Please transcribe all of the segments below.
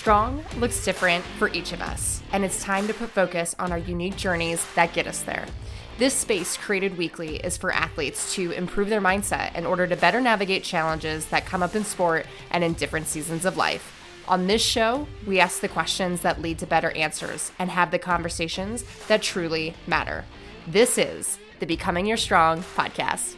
Strong looks different for each of us, and it's time to put focus on our unique journeys that get us there. This space, created weekly, is for athletes to improve their mindset in order to better navigate challenges that come up in sport and in different seasons of life. On this show, we ask the questions that lead to better answers and have the conversations that truly matter. This is the Becoming Your Strong podcast.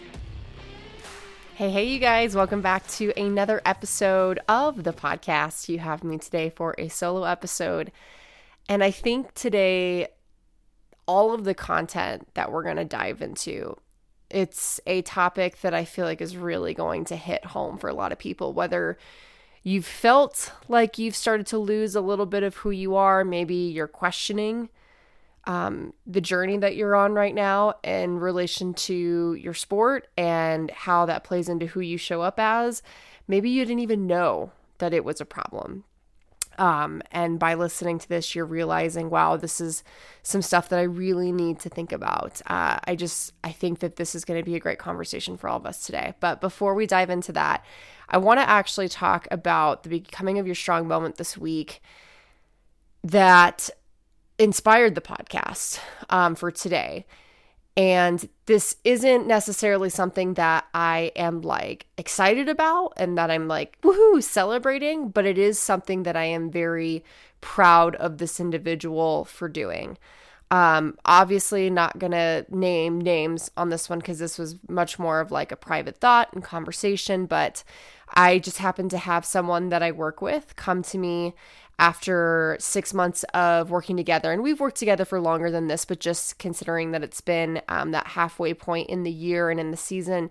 Hey, you guys, welcome back to another episode of the podcast. You have me today for a solo episode. And I think today, all of the content that we're going to dive into, it's a topic that I feel like is really going to hit home for a lot of people, whether you've felt like you've started to lose a little bit of who you are, maybe you're questioning the journey that you're on right now in relation to your sport and how that plays into who you show up as. Maybe you didn't even know that it was a problem. And by listening to this, you're realizing, wow, this is some stuff that I really need to think about. I think that this is going to be a great conversation for all of us today. But before we dive into that, I want to actually talk about the Becoming of Your Strong moment this week that inspired the podcast for today. And this isn't necessarily something that I am like excited about and that I'm like, woohoo, celebrating, but it is something that I am very proud of this individual for doing. Obviously not going to name names on this one because this was much more of like a private thought and conversation, but I just happened to have someone that I work with come to me after 6 months of working together. And we've worked together for longer than this, but just considering that it's been that halfway point in the year and in the season,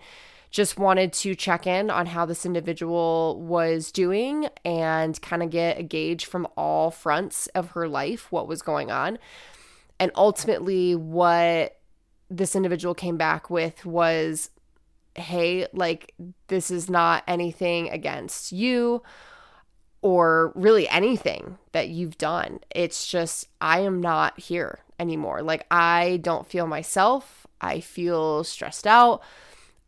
just wanted to check in on how this individual was doing and kind of get a gauge from all fronts of her life, what was going on. And ultimately what this individual came back with was, hey, like, this is not anything against you or really anything that you've done. It's just, I am not here anymore. Like, I don't feel myself. I feel stressed out.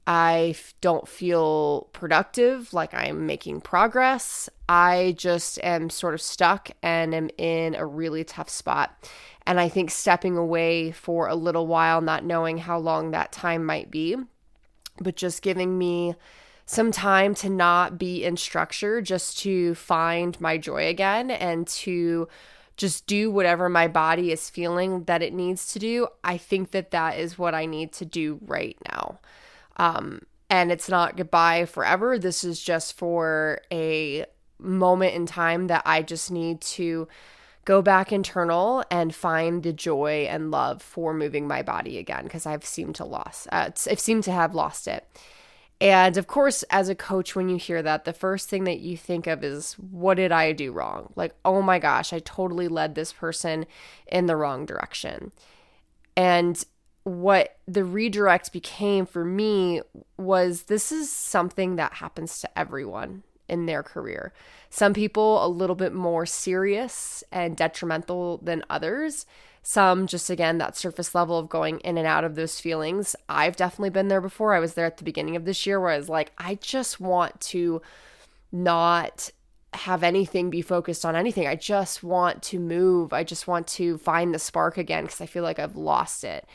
I don't feel productive, like I'm making progress. I just am sort of stuck and am in a really tough spot. And I think stepping away for a little while, not knowing how long that time might be, but just giving me some time to not be in structure, just to find my joy again and to just do whatever my body is feeling that it needs to do. I think that that is what I need to do right now. And it's not goodbye forever. This is just for a moment in time that I just need to go back internal and find the joy and love for moving my body again, because I've seemed to have lost it. And of course, as a coach, when you hear that, the first thing that you think of is, what did I do wrong? Like, oh my gosh, I totally led this person in the wrong direction. And what the redirect became for me was, this is something that happens to everyone in their career. Some people a little bit more serious and detrimental than others. Some just, again, that surface level of going in and out of those feelings. I've definitely been there before. I was there at the beginning of this year where I was like, I just want to not have anything be focused on anything. I just want to move. I just want to find the spark again because I feel like I've lost it.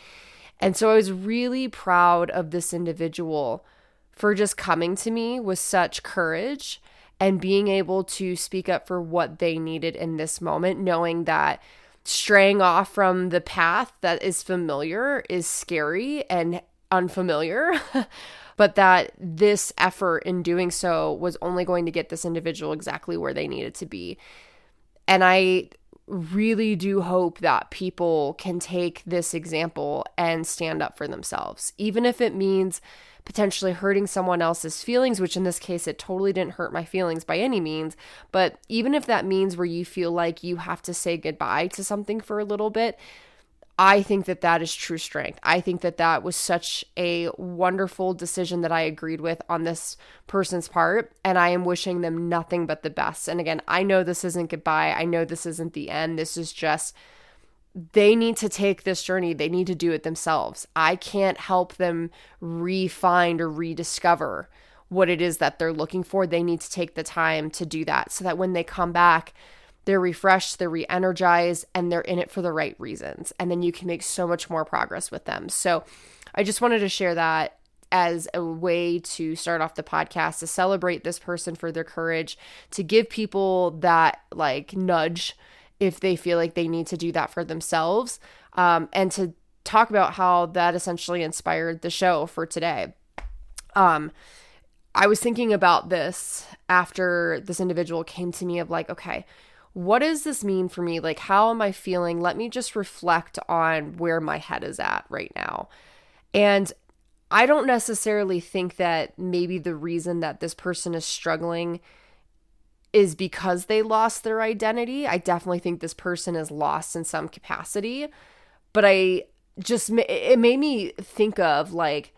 And so I was really proud of this individual for just coming to me with such courage and being able to speak up for what they needed in this moment, knowing that straying off from the path that is familiar is scary and unfamiliar, but that this effort in doing so was only going to get this individual exactly where they needed to be. And I really do hope that people can take this example and stand up for themselves, even if it means potentially hurting someone else's feelings, which in this case, it totally didn't hurt my feelings by any means. But even if that means where you feel like you have to say goodbye to something for a little bit, I think that that is true strength. I think that that was such a wonderful decision that I agreed with on this person's part, and I am wishing them nothing but the best. And again, I know this isn't goodbye. I know this isn't the end. This is just, they need to take this journey. They need to do it themselves. I can't help them re-find or rediscover what it is that they're looking for. They need to take the time to do that so that when they come back, they're refreshed, they're re-energized, and they're in it for the right reasons. And then you can make so much more progress with them. So I just wanted to share that as a way to start off the podcast, to celebrate this person for their courage, to give people that like nudge if they feel like they need to do that for themselves, and to talk about how that essentially inspired the show for today. I was thinking about this after this individual came to me of like, okay, what does this mean for me? Like, how am I feeling? Let me just reflect on where my head is at right now. And I don't necessarily think that maybe the reason that this person is struggling is because they lost their identity. I definitely think this person is lost in some capacity, but it made me think of like,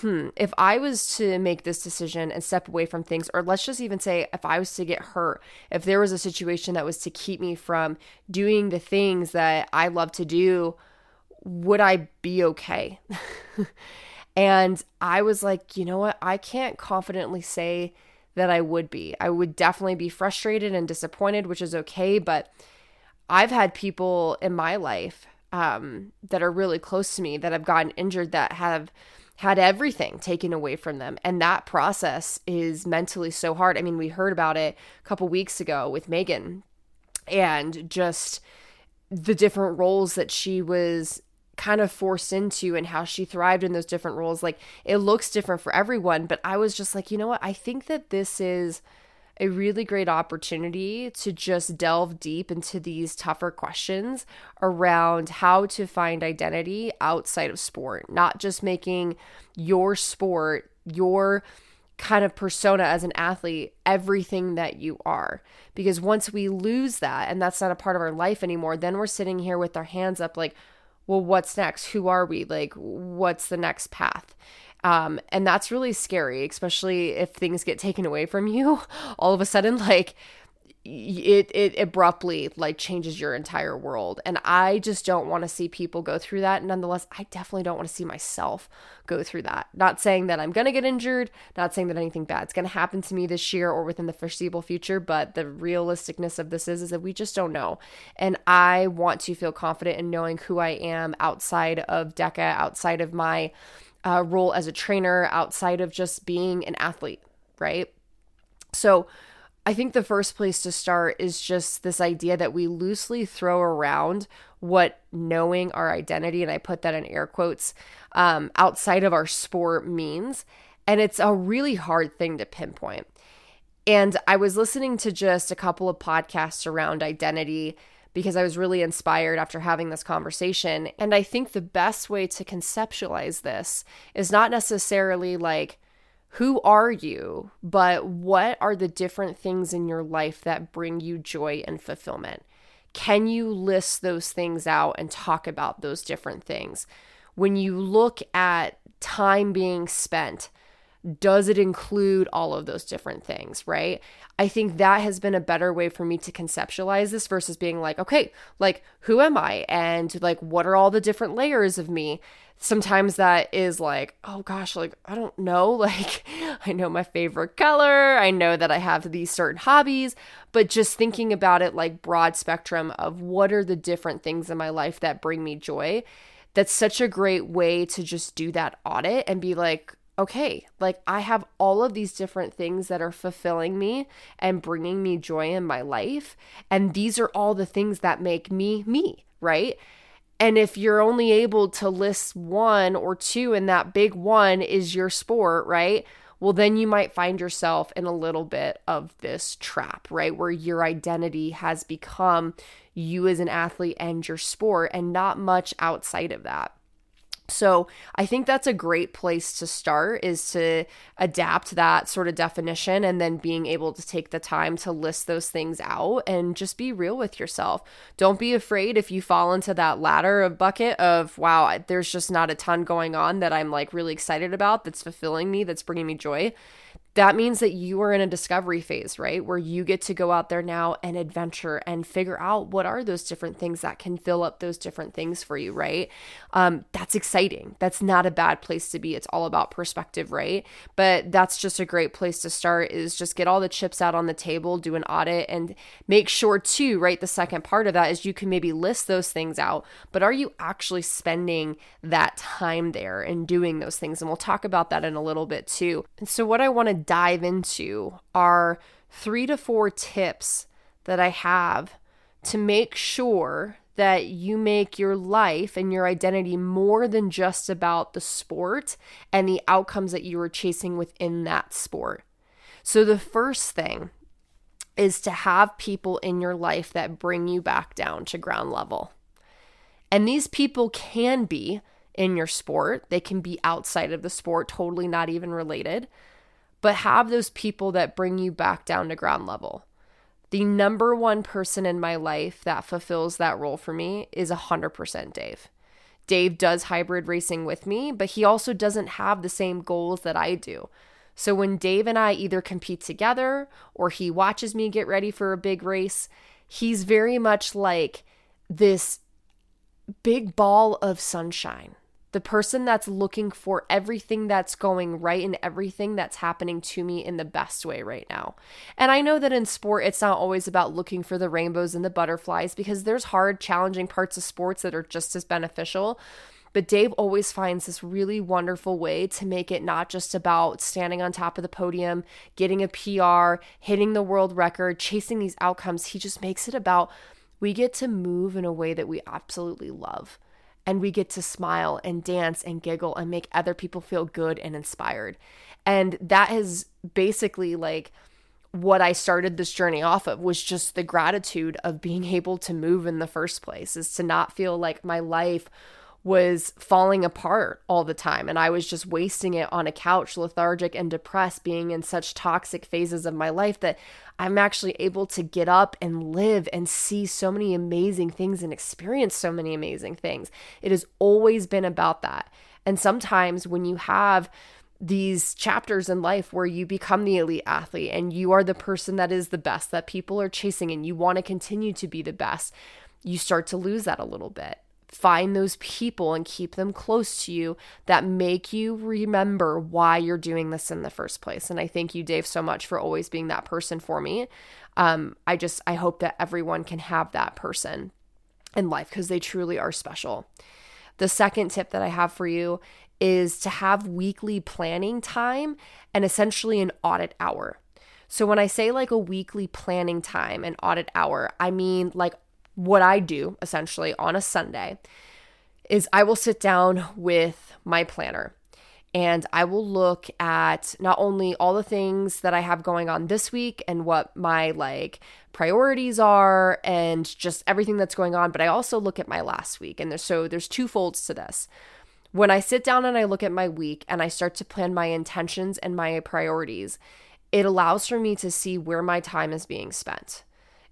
if I was to make this decision and step away from things, or let's just even say if I was to get hurt, if there was a situation that was to keep me from doing the things that I love to do, would I be okay? And I was like, you know what? I can't confidently say that I would be. I would definitely be frustrated and disappointed, which is okay. But I've had people in my life that are really close to me that have gotten injured, that have had everything taken away from them. And that process is mentally so hard. I mean, we heard about it a couple weeks ago with Megan, and just the different roles that she was kind of forced into and how she thrived in those different roles. Like, it looks different for everyone, but I was just like, you know what? I think that this is a really great opportunity to just delve deep into these tougher questions around how to find identity outside of sport, not just making your sport, your kind of persona as an athlete, everything that you are. Because once we lose that, and that's not a part of our life anymore, then we're sitting here with our hands up like, well, what's next? Who are we? Like, what's the next path? And that's really scary, especially if things get taken away from you all of a sudden. Like, it abruptly like changes your entire world. And I just don't want to see people go through that. Nonetheless, I definitely don't want to see myself go through that. Not saying that I'm going to get injured, not saying that anything bad's going to happen to me this year or within the foreseeable future, but the realisticness of this is that we just don't know. And I want to feel confident in knowing who I am outside of DECA, outside of my role as a trainer, outside of just being an athlete, right? So I think the first place to start is just this idea that we loosely throw around what knowing our identity, and I put that in air quotes, outside of our sport means. And it's a really hard thing to pinpoint. And I was listening to just a couple of podcasts around identity because I was really inspired after having this conversation. And I think the best way to conceptualize this is not necessarily like, who are you, but what are the different things in your life that bring you joy and fulfillment? Can you list those things out and talk about those different things? When you look at time being spent, does it include all of those different things, right? I think that has been a better way for me to conceptualize this versus being like, okay, like, who am I? And like, what are all the different layers of me? Sometimes that is like, oh gosh, like, I don't know. Like, I know my favorite color. I know that I have these certain hobbies, but just thinking about it like broad spectrum of what are the different things in my life that bring me joy. That's such a great way to just do that audit and be like, okay, like, I have all of these different things that are fulfilling me and bringing me joy in my life. And these are all the things that make me me, right? And if you're only able to list one or two, and that big one is your sport, right? Well, then you might find yourself in a little bit of this trap, right? Where your identity has become you as an athlete and your sport, and not much outside of that. So I think that's a great place to start, is to adapt that sort of definition, and then being able to take the time to list those things out and just be real with yourself. Don't be afraid if you fall into that ladder of bucket of, wow, there's just not a ton going on that I'm like really excited about, that's fulfilling me, that's bringing me joy. that means that you are in a discovery phase, right? Where you get to go out there now and adventure and figure out what are those different things that can fill up those different things for you, right? That's exciting. That's not a bad place to be. It's all about perspective, right? But that's just a great place to start, is just get all the chips out on the table, do an audit, and make sure too, right? The second part of that is you can maybe list those things out, but are you actually spending that time there and doing those things? And we'll talk about that in a little bit too. And so what I want to dive into are 3 to 4 tips that I have to make sure that you make your life and your identity more than just about the sport and the outcomes that you are chasing within that sport. So the first thing is to have people in your life that bring you back down to ground level. And these people can be in your sport. They can be outside of the sport, totally not even related. But have those people that bring you back down to ground level. The number one person in my life that fulfills that role for me is 100% Dave. Dave does hybrid racing with me, but he also doesn't have the same goals that I do. So when Dave and I either compete together or he watches me get ready for a big race, he's very much like this big ball of sunshine. The person that's looking for everything that's going right and everything that's happening to me in the best way right now. And I know that in sport, it's not always about looking for the rainbows and the butterflies, because there's hard, challenging parts of sports that are just as beneficial. But Dave always finds this really wonderful way to make it not just about standing on top of the podium, getting a PR, hitting the world record, chasing these outcomes. He just makes it about, we get to move in a way that we absolutely love. And we get to smile and dance and giggle and make other people feel good and inspired. And that is basically like what I started this journey off of, was just the gratitude of being able to move in the first place, is to not feel like my life was falling apart all the time and I was just wasting it on a couch, lethargic and depressed, being in such toxic phases of my life, that I'm actually able to get up and live and see so many amazing things and experience so many amazing things. It has always been about that. And sometimes when you have these chapters in life where you become the elite athlete and you are the person that is the best, that people are chasing, and you want to continue to be the best, you start to lose that a little bit. Find those people and keep them close to you that make you remember why you're doing this in the first place. And I thank you, Dave, so much for always being that person for me. I hope that everyone can have that person in life, because they truly are special. The second tip that I have for you is to have weekly planning time and essentially an audit hour. So when I say like a weekly planning time and audit hour, I mean like what I do essentially on a Sunday is I will sit down with my planner and I will look at not only all the things that I have going on this week and what my like priorities are and just everything that's going on, but I also look at my last week. And there's two folds to this. When I sit down and I look at my week and I start to plan my intentions and my priorities, it allows for me to see where my time is being spent.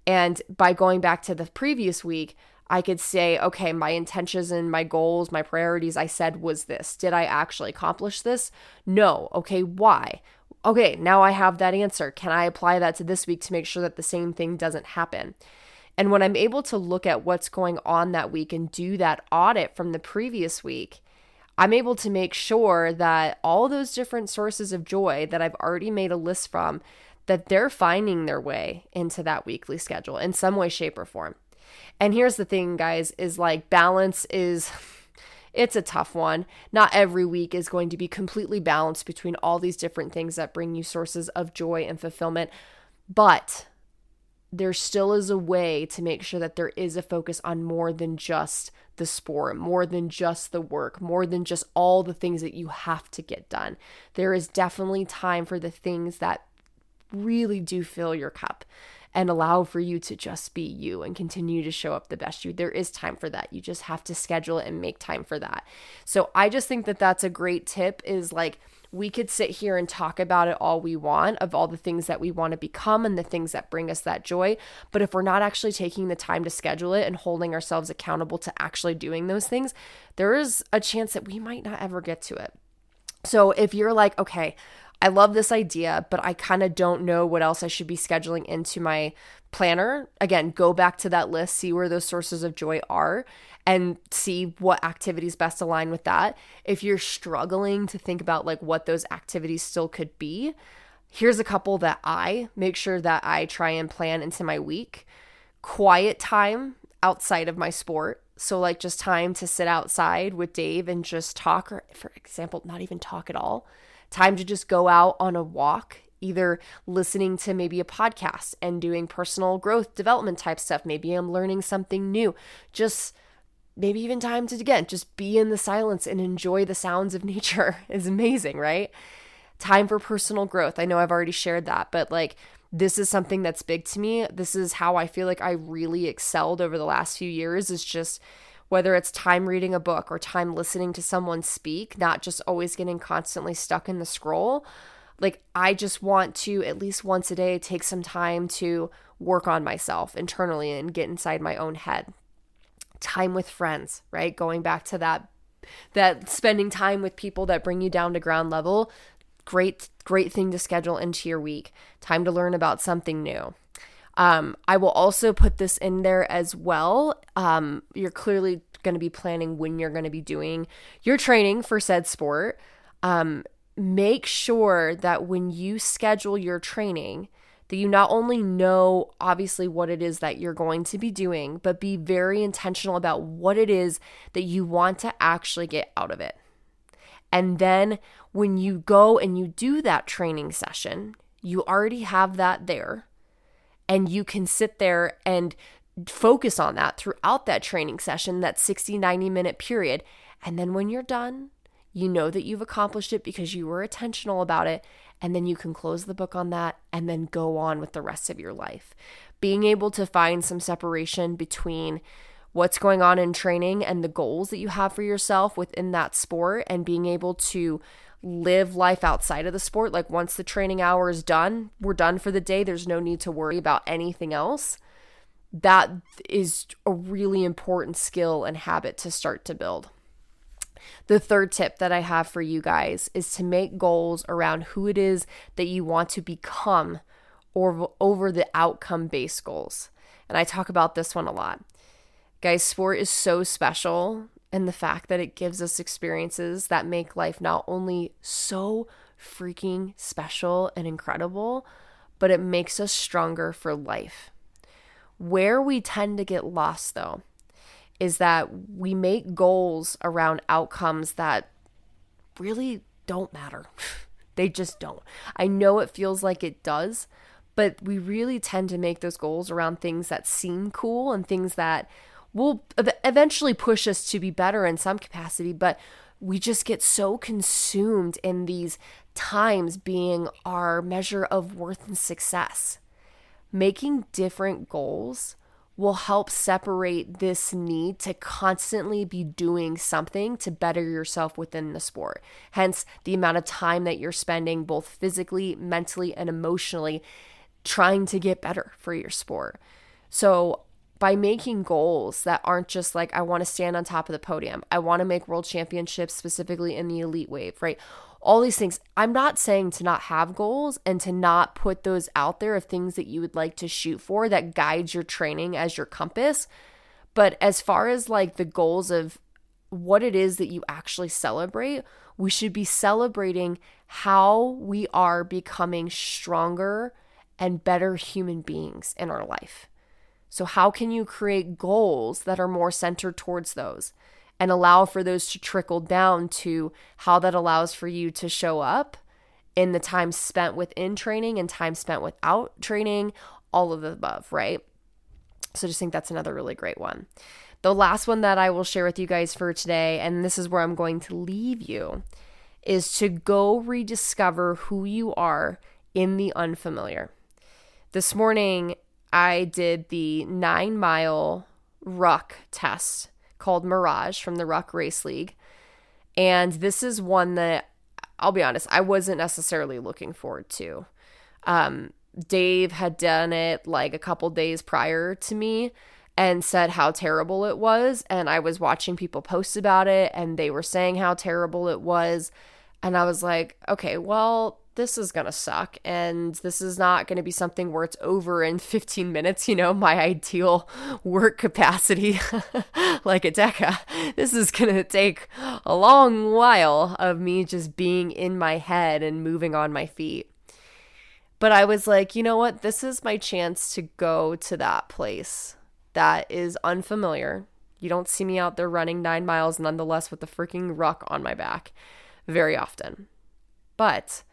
And by going back to the previous week, I could say, okay, my intentions and my goals, my priorities I said was this. Did I actually accomplish this? No. Okay, why? Okay, now I have that answer. Can I apply that to this week to make sure that the same thing doesn't happen? And when I'm able to look at what's going on that week and do that audit from the previous week, I'm able to make sure that all those different sources of joy that I've already made a list from, that they're finding their way into that weekly schedule in some way, shape, or form. And here's the thing, guys, is like balance is, it's a tough one. Not every week is going to be completely balanced between all these different things that bring you sources of joy and fulfillment. But there still is a way to make sure that there is a focus on more than just the sport, more than just the work, more than just all the things that you have to get done. There is definitely time for the things that really do fill your cup and allow for you to just be you and continue to show up the best you. There is time for that. You just have to schedule it and make time for that. So I just think that that's a great tip, is like, we could sit here and talk about it all we want, of all the things that we want to become and the things that bring us that joy. But if we're not actually taking the time to schedule it and holding ourselves accountable to actually doing those things, there is a chance that we might not ever get to it. So if you're like, okay, I love this idea, but I kind of don't know what else I should be scheduling into my planner. Again, go back to that list, see where those sources of joy are, and see what activities best align with that. If you're struggling to think about like what those activities still could be, here's a couple that I make sure that I try and plan into my week. Quiet time outside of my sport. So like just time to sit outside with Dave and just talk, or for example, not even talk at all. Time to just go out on a walk, either listening to maybe a podcast and doing personal growth development type stuff. Maybe I'm learning something new. Just maybe even time to, again, just be in the silence and enjoy the sounds of nature is amazing, right? Time for personal growth. I know I've already shared that, but like this is something that's big to me. This is how I feel like I really excelled over the last few years, is just whether it's time reading a book or time listening to someone speak, not just always getting constantly stuck in the scroll. Like I just want to at least once a day take some time to work on myself internally and get inside my own head. Time with friends, right? Going back to that spending time with people that bring you down to ground level. Great thing to schedule into your week. Time to learn about something new. I will also put this in there as well. You're clearly going to be planning when you're going to be doing your training for said sport. Make sure that when you schedule your training, that you not only know obviously what it is that you're going to be doing, but be very intentional about what it is that you want to actually get out of it. And then when you go and you do that training session, you already have that there. And you can sit there and focus on that throughout that training session, that 60, 90-minute period. And then when you're done, you know that you've accomplished it because you were intentional about it. And then you can close the book on that and then go on with the rest of your life. Being able to find some separation between what's going on in training and the goals that you have for yourself within that sport, and being able to live life outside of the sport. Like once the training hour is done, we're done for the day. There's no need to worry about anything else. That is a really important skill and habit to start to build. The third tip that I have for you guys is to make goals around who it is that you want to become, or over the outcome-based goals. And I talk about this one a lot. Guys, sport is so special, and the fact that it gives us experiences that make life not only so freaking special and incredible, but it makes us stronger for life. Where we tend to get lost, though, is that we make goals around outcomes that really don't matter. They just don't. I know it feels like it does, but we really tend to make those goals around things that seem cool and things that will eventually push us to be better in some capacity, but we just get so consumed in these times being our measure of worth and success. Making different goals will help separate this need to constantly be doing something to better yourself within the sport. Hence, the amount of time that you're spending both physically, mentally, and emotionally trying to get better for your sport. So by making goals that aren't just like, I want to stand on top of the podium, I want to make world championships specifically in the elite wave, right? All these things. I'm not saying to not have goals and to not put those out there of things that you would like to shoot for that guides your training as your compass. But as far as like the goals of what it is that you actually celebrate, we should be celebrating how we are becoming stronger and better human beings in our life. So how can you create goals that are more centered towards those and allow for those to trickle down to how that allows for you to show up in the time spent within training and time spent without training, all of the above, right? So I just think that's another really great one. The last one that I will share with you guys for today, and this is where I'm going to leave you, is to go rediscover who you are in the unfamiliar. This morning, I did the 9-mile ruck test called Mirage from the Ruck Race League. And this is one that, I'll be honest, I wasn't necessarily looking forward to. Dave had done it like a couple days prior to me and said how terrible it was. And I was watching people post about it and they were saying how terrible it was. And I was like, okay, well, this is going to suck. And this is not going to be something where it's over in 15 minutes, my ideal work capacity, like a deca. This is going to take a long while of me just being in my head and moving on my feet. But I was like, you know what? This is my chance to go to that place that is unfamiliar. You don't see me out there running 9 miles nonetheless with the freaking ruck on my back very often. But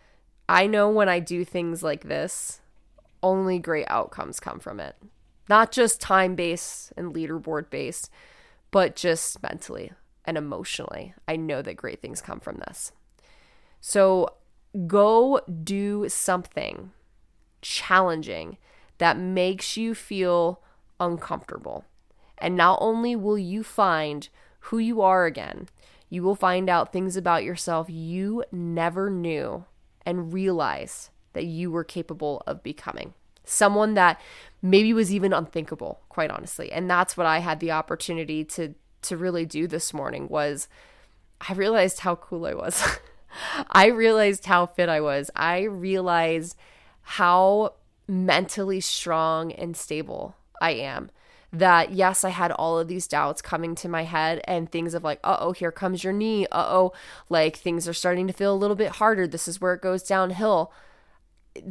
I know when I do things like this, only great outcomes come from it. Not just time-based and leaderboard-based, but just mentally and emotionally. I know that great things come from this. So go do something challenging that makes you feel uncomfortable. And not only will you find who you are again, you will find out things about yourself you never knew and realize that you were capable of becoming. Someone that maybe was even unthinkable, quite honestly. And that's what I had the opportunity to really do this morning was I realized how cool I was. I realized how fit I was. I realized how mentally strong and stable I am. That yes, I had all of these doubts coming to my head and things of like, uh-oh, here comes your knee. Uh-oh, like things are starting to feel a little bit harder. This is where it goes downhill.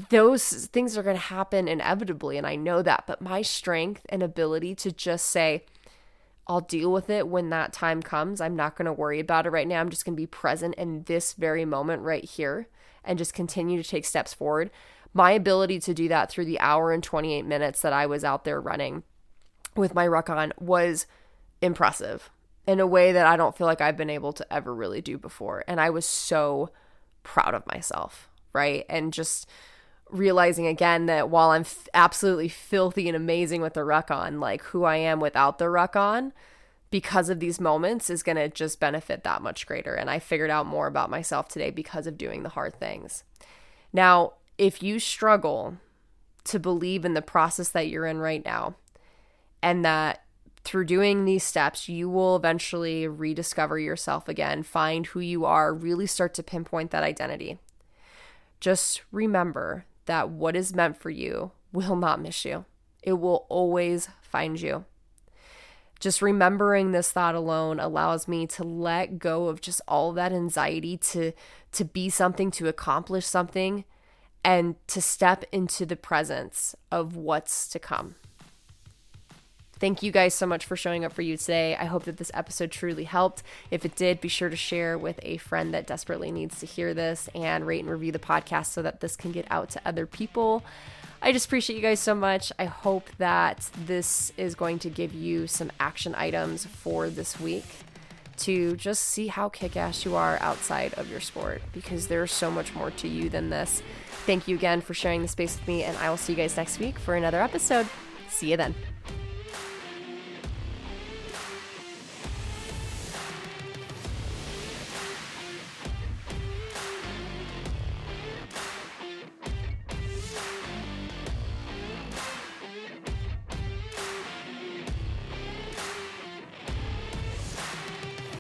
Those things are going to happen inevitably. And I know that, but my strength and ability to just say, I'll deal with it when that time comes. I'm not going to worry about it right now. I'm just going to be present in this very moment right here and just continue to take steps forward. My ability to do that through the hour and 28 minutes that I was out there running with my ruck on was impressive in a way that I don't feel like I've been able to ever really do before. And I was so proud of myself, right? And just realizing again that while I'm absolutely filthy and amazing with the ruck on, like who I am without the ruck on, because of these moments is going to just benefit that much greater. And I figured out more about myself today because of doing the hard things. Now, if you struggle to believe in the process that you're in right now, and that through doing these steps, you will eventually rediscover yourself again, find who you are, really start to pinpoint that identity. Just remember that what is meant for you will not miss you. It will always find you. Just remembering this thought alone allows me to let go of just all that anxiety to be something, to accomplish something, and to step into the presence of what's to come. Thank you guys so much for showing up for you today. I hope that this episode truly helped. If it did, be sure to share with a friend that desperately needs to hear this and rate and review the podcast so that this can get out to other people. I just appreciate you guys so much. I hope that this is going to give you some action items for this week to just see how kick-ass you are outside of your sport, because there's so much more to you than this. Thank you again for sharing the space with me, and I will see you guys next week for another episode. See you then.